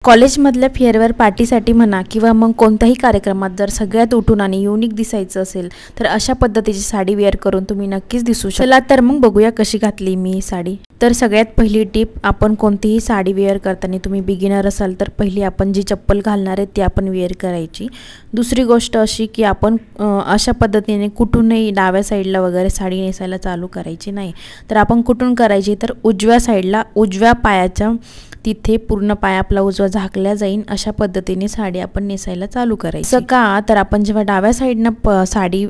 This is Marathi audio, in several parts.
कॉलेजमधल्या फेअरवेअर पार्टीसाठी म्हणा किंवा मग कोणत्याही कार्यक्रमात जर सगळ्यात उठून आणि युनिक दिसायचं असेल तर अशा पद्धतीची साडी वेअर करून तुम्ही नक्कीच दिसू शकता। चला तर मग बघूया कशी घातली मी साडी। तर सगळ्यात पहिली टिप, आपण कोणतीही साडी वेअर करताना तुम्ही बिगिनर असाल तर पहिली आपण जी चप्पल घालणार आहे ती आपण वेअर करायची। दुसरी गोष्ट अशी की आपण अशा पद्धतीने कुठूनही डाव्या साईडला वगैरे साडी नेसायला चालू करायची नाही। तर आपण कुठून करायची तर उजव्या साईडला, उजव्या पायाच्या तिथे पूर्ण पाय आपला उजवा झाकला जाईल अशा पद्धतीने साडी आपण नेसायला चालू करायची। का तर आपण जेव्हा डाव्या साईडनं साडी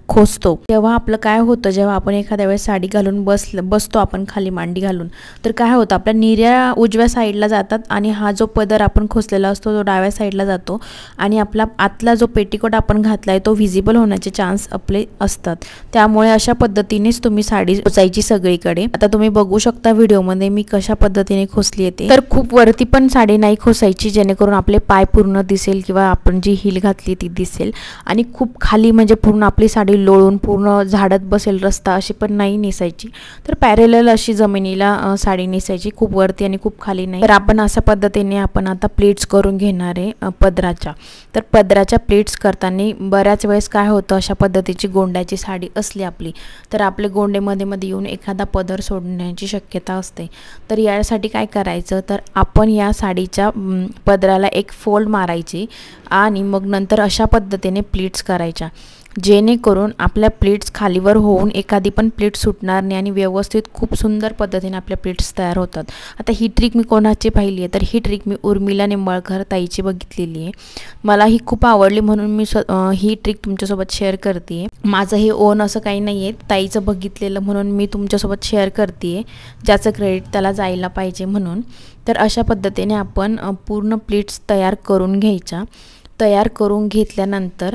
खोसतो तेव्हा आपलं काय होतं, जेव्हा आपण एखाद्या वेळेस साडी घालून बसतो आपण खाली मांडी घालून, तर काय होतं आपल्या निर्या उजव्या साईडला जातात आणि हा जो पदर आपण खोसलेला असतो तो डाव्या साईडला जातो आणि आपला आतला जो पेटीकोट आपण घातलाय तो व्हिजिबल होण्याचे चान्स आपले असतात। त्यामुळे अशा पद्धतीनेच तुम्ही साडी खोसायची सगळीकडे। आता तुम्ही बघू शकता व्हिडिओमध्ये मी कशा पद्धतीने खोसली येते। तर खूप वरती पण साडी नाही खोसायची जेणेकरून आपले पाय पूर्ण दिसेल किंवा आपण जी हील घातली ती दिसेल, आणि खूप खाली म्हणजे पूर्ण आपली साडी लोळून पूर्ण झाडत बसेल रस्ता अशी पण नाही नेसायची। तर पॅरेलल अशी जमिनीला साडी नेसायची, खूप वरती आणि खूप खाली नाही। तर आपण अशा पद्धतीने आपण आता प्लेट्स करून घेणार आहे पदराच्या। तर पदराच्या प्लेट्स करताना बऱ्याच वेळेस काय होतं, अशा पद्धतीची गोंड्याची साडी असली आपली तर आपले गोंडे मध्ये मध्ये येऊन एखादा पदर सोडण्याची शक्यता असते। तर यासाठी काय करायचं तर आपण या साडीच्या पदराला एक फोल्ड मारायची आणि मग नंतर अशा पद्धतीने प्लीट्स करायच्या जेणेकरून आपल्या प्लीट्स खालीवर होऊन एखादी पण प्लीट सुटणार नाही आणि व्यवस्थित खूप सुंदर पद्धतीने आपल्या प्लीट्स तयार होतात। आता ही ट्रिक मी कोणाची पाहिली आहे तर ही ट्रिक मी उर्मिला निंबाळकर ताईची बघितलेली आहे। मला ही खूप आवडली म्हणून मी ही ट्रिक तुमच्यासोबत शेअर करते। माझं हे ओन असं काही नाही आहे, ताईचं बघितलेलं म्हणून मी तुमच्यासोबत शेअर करते, ज्याचं क्रेडिट त्याला जायला पाहिजे म्हणून। तर अशा पद्धतीने आपण पूर्ण प्लीट्स तयार करून घ्यायच्या। तयार करून घेतल्यानंतर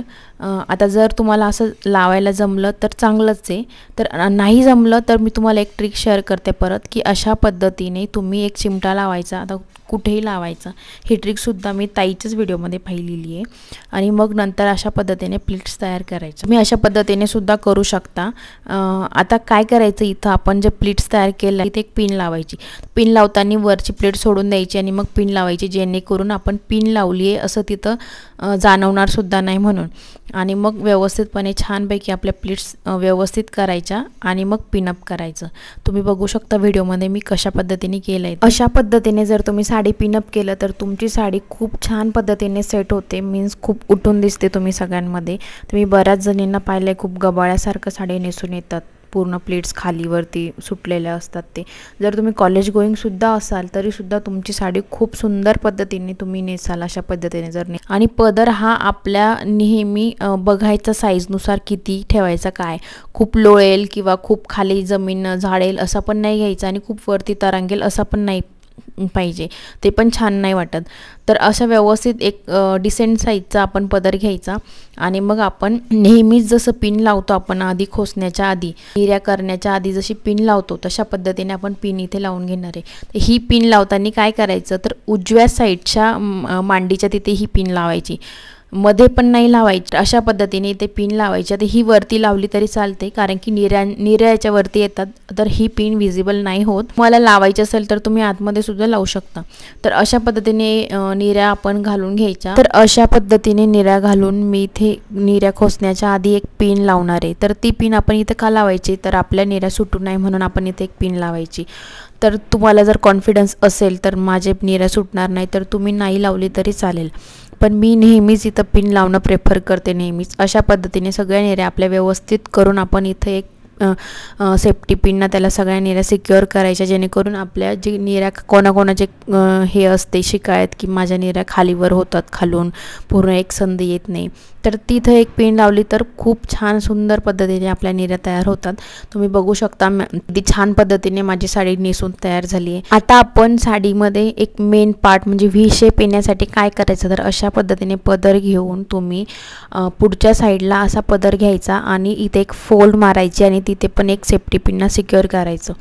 आता जर तुम्हाला असं लावायला जमलं तर चांगलंच आहे, तर नाही जमलं तर मी तुम्हाला एक ट्रिक शेअर करते परत की अशा पद्धतीने तुम्ही एक चिमटा लावायचा, आता कुठेही लावायचा। ही ट्रिकसुद्धा मी ताईच्याच व्हिडिओमध्ये पाहिलेली आहे। आणि मग नंतर अशा पद्धतीने प्लीट्स तयार करायचं, मी अशा पद्धतीने सुद्धा करू शकता। आता काय करायचं, इथं आपण जे प्लीट्स तयार केलं इथे एक पिन लावायची। पिन लावताना वरची प्लेट सोडून द्यायची आणि मग पिन लावायची जेणेकरून आपण पिन लावली आहे असं तिथं जाणवणार सुद्धा नाही म्हणून। आणि मग व्यवस्थितपणे छानपैकी आपल्या प्लीट्स व्यवस्थित करायच्या आणि मग पिनअप करायचं। तुम्ही बघू शकता व्हिडिओमध्ये मी कशा पद्धतीने केलं आहे। अशा पद्धतीने जर तुम्ही साडी पिनअप केलं तर तुमची साडी खूप छान पद्धतीने सेट होते, मीन्स खूप उठून दिसते तुम्ही सगळ्यांमध्ये। तुम्ही बऱ्याच जणींना पाहिलंय खूप गबाळ्यासारखं साडी नेसून येतात, पूर्ण प्लेट्स खालीवरती सुटलेल्या असतात ते। जर तुम्ही कॉलेज गोईंगसुद्धा असाल तरीसुद्धा तुमची साडी खूप सुंदर पद्धतीने तुम्ही नेसाल अशा पद्धतीने जर आणि पदर हा आपल्या नेहमी बघायचा साईजनुसार किती ठेवायचा, काय खूप लोळेल किंवा खूप खाली जमीन झाडेल असा पण नाही घ्यायचा आणि खूप वरती तरंगेल असा पण नाही पाहिजे, ते पण छान नाही वाटत। तर अशा व्यवस्थित एक डिसेंट साईजचा आपण पदर घ्यायचा आणि मग आपण नेहमीच जसं पिन लावतो आपण आधी खोसण्याच्या आधी, निर्या करण्याच्या आधी जशी पिन लावतो तशा पद्धतीने आपण पिन इथे लावून घेणार आहे। तर ही पिन लावताना काय करायचं तर उजव्या साईडच्या मांडीच्या तिथे ही पिन लावायची, मध्ये पण नाही लावायची। अशा पद्धतीने इथे पिन लावायची। आता ही वरती लावली तरी चालते कारण की निर्याच्या वरती येतात तर ही पिन विजिबल नाही होत। मला लावायची असेल तर तुम्ही आतमध्ये सुद्धा लावू शकता। तर अशा पद्धतीने निर्या आपण घालून घ्यायच्या। तर अशा पद्धतीने निर्या घालून मी इथे निर्या खोसण्याच्या आधी एक पिन लावणार आहे। तर ती पिन आपण इथे का लावायची तर आपल्या निर्या सुटू नये म्हणून आपण इथे एक पिन लावायची। तर तुम्हाला जर कॉन्फिडन्स असेल तर माझे निर्या सुटणार नाही तर तुम्ही नाही लावली तरी चालेल, पण मी नेहमीच इथं पिन लावणं प्रेफर करते नेहमीच। अशा पद्धतीने सगळ्या निर्या आपल्या व्यवस्थित करून आपण इथं एक सेफ्टी पिनना त्याला सगळ्या निर्या सिक्युअर करायच्या जेणेकरून आपल्या जी निर्या कोणाकोणाचे हे असते शिकायत की माझ्या निर्या खालीवर होतात, खालून पूर्ण एक संधी येत नाही, तर तिथं एक पिन लावली तर खूप छान सुंदर पद्धतीने आपल्या निर्या तयार होतात। तुम्ही बघू शकता किती छान पद्धतीने माझी साडी नेसून तयार झाली आहे। आता आपण साडीमध्ये एक मेन पार्ट म्हणजे व्ही शेप येण्यासाठी काय करायचं तर अशा पद्धतीने पदर घेऊन तुम्ही पुढच्या साईडला असा पदर घ्यायचा आणि इथे एक फोल्ड मारायची आणि तिथे पण एक सेफ्टी पिनना सिक्युअर करायचं।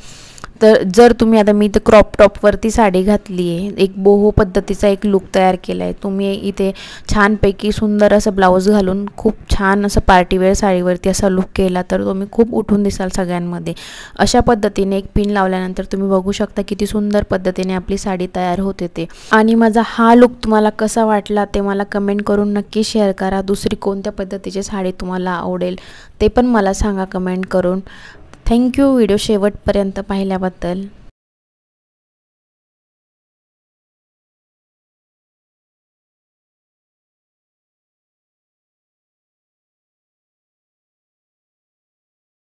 तर जर तुम्ही आता मी इथे क्रॉप टॉपवरती साडी घातली आहे, एक बोहो पद्धतीचा एक लुक तयार केला आहे, तुम्ही इथे छानपैकी सुंदर असं ब्लाऊज घालून खूप छान असं पार्टीवेअर साडीवरती असा लुक केला तर तुम्ही खूप उठून दिसाल सगळ्यांमध्ये। अशा पद्धतीने एक पिन लावल्यानंतर तुम्ही बघू शकता किती सुंदर पद्धतीने आपली साडी तयार होते ते। आणि माझा हा लुक तुम्हाला कसा वाटला ते मला कमेंट करून नक्की शेअर करा। दुसरी कोणत्या पद्धतीची साडी तुम्हाला आवडेल ते पण मला सांगा कमेंट करून। थँक्यू व्हिडिओ शेवटपर्यंत पाहिल्याबद्दल।